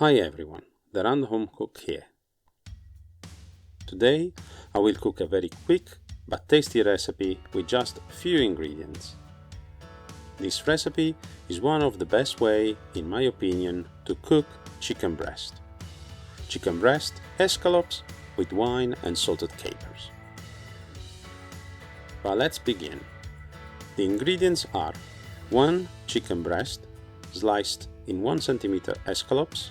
Hi everyone, the Random Home Cook here. Today I will cook a very quick but tasty recipe with just a few ingredients. This recipe is one of the best way, in my opinion, to cook chicken breast. Chicken breast escallops with wine and salted capers. But let's begin. The ingredients are 1 chicken breast sliced in 1 cm escallops,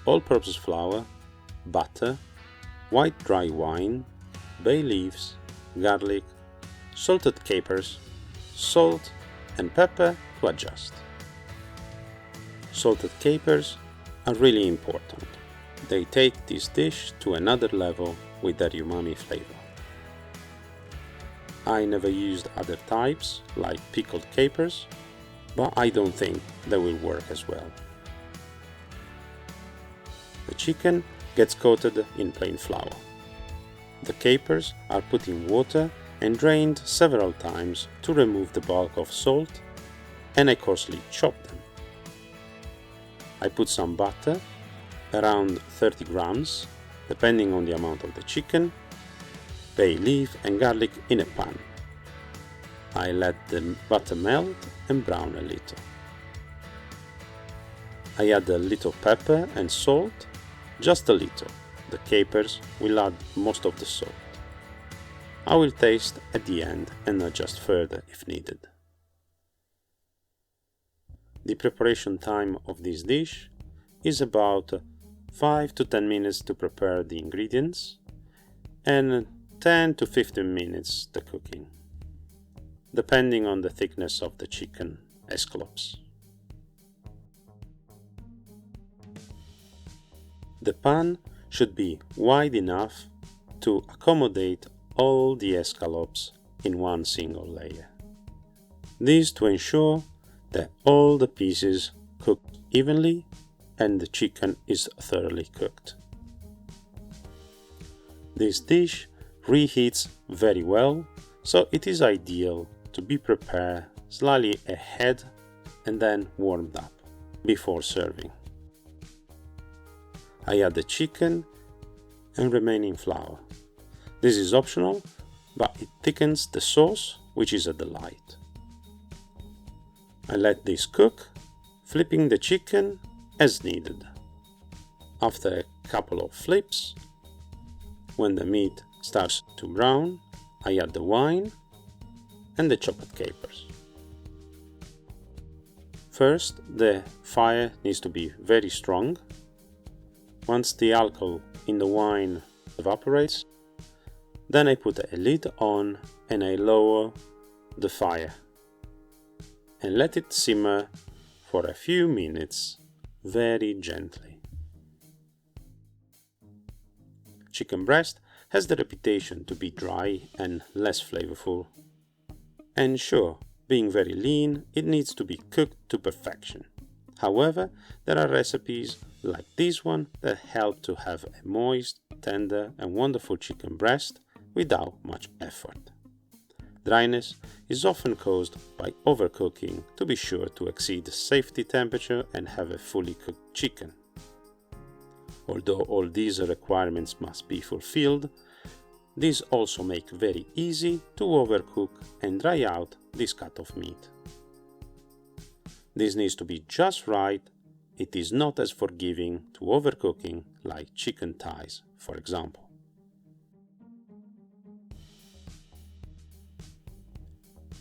all-purpose flour, butter, white dry wine, bay leaves, garlic, salted capers, salt and pepper to adjust. Salted capers are really important. They take this dish to another level with their umami flavor. I never used other types like pickled capers, but I don't think they will work as well. The chicken gets coated in plain flour. The capers are put in water and drained several times to remove the bulk of salt, and I coarsely chop them. I put some butter, around 30 grams, depending on the amount of the chicken, bay leaf and garlic in a pan. I let the butter melt and brown a little. I add a little pepper and salt, just a little. The capers will add most of the salt. I will taste at the end and adjust further if needed. The preparation time of this dish is about 5 to 10 minutes to prepare the ingredients and 10 to 15 minutes the cooking, depending on the thickness of the chicken escallops. The pan should be wide enough to accommodate all the escallops in one single layer. This to ensure that all the pieces cook evenly and the chicken is thoroughly cooked. This dish reheats very well, so it is ideal to be prepared slightly ahead and then warmed up before serving. I add the chicken and remaining flour. This is optional, but it thickens the sauce, which is a delight. I let this cook, flipping the chicken as needed. After a couple of flips, when the meat starts to brown, I add the wine and the chopped capers. First, the fire needs to be very strong. Once the alcohol in the wine evaporates, then I put a lid on and I lower the fire and let it simmer for a few minutes very gently. Chicken breast has the reputation to be dry and less flavorful. And sure, being very lean, it needs to be cooked to perfection. However, there are recipes like this one that help to have a moist, tender and wonderful chicken breast without much effort. Dryness is often caused by overcooking to be sure to exceed the safety temperature and have a fully cooked chicken. Although all these requirements must be fulfilled, these also make very easy to overcook and dry out this cut of meat. This needs to be just right. It is not as forgiving to overcooking like chicken thighs, for example.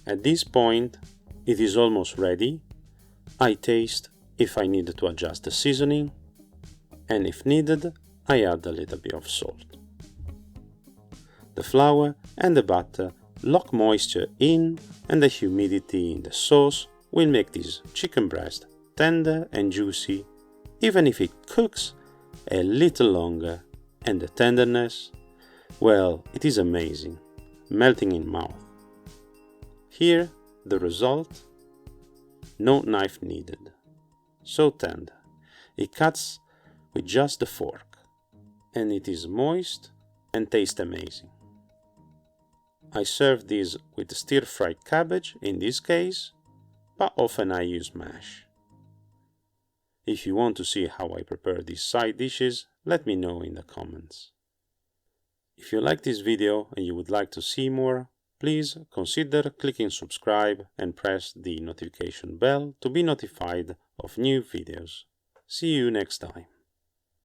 At this point, it is almost ready. I taste if I need to adjust the seasoning, and if needed, I add a little bit of salt. The flour and the butter lock moisture in, and the humidity in the sauce will make this chicken breast tender and juicy, even if it cooks a little longer, and the tenderness, well, it is amazing, melting in mouth. Here, the result, no knife needed, so tender, it cuts with just the fork, and it is moist and tastes amazing. I serve this with stir-fried cabbage in this case, but often I use mash. If you want to see how I prepare these side dishes, let me know in the comments. If you like this video and you would like to see more, please consider clicking subscribe and press the notification bell to be notified of new videos. See you next time.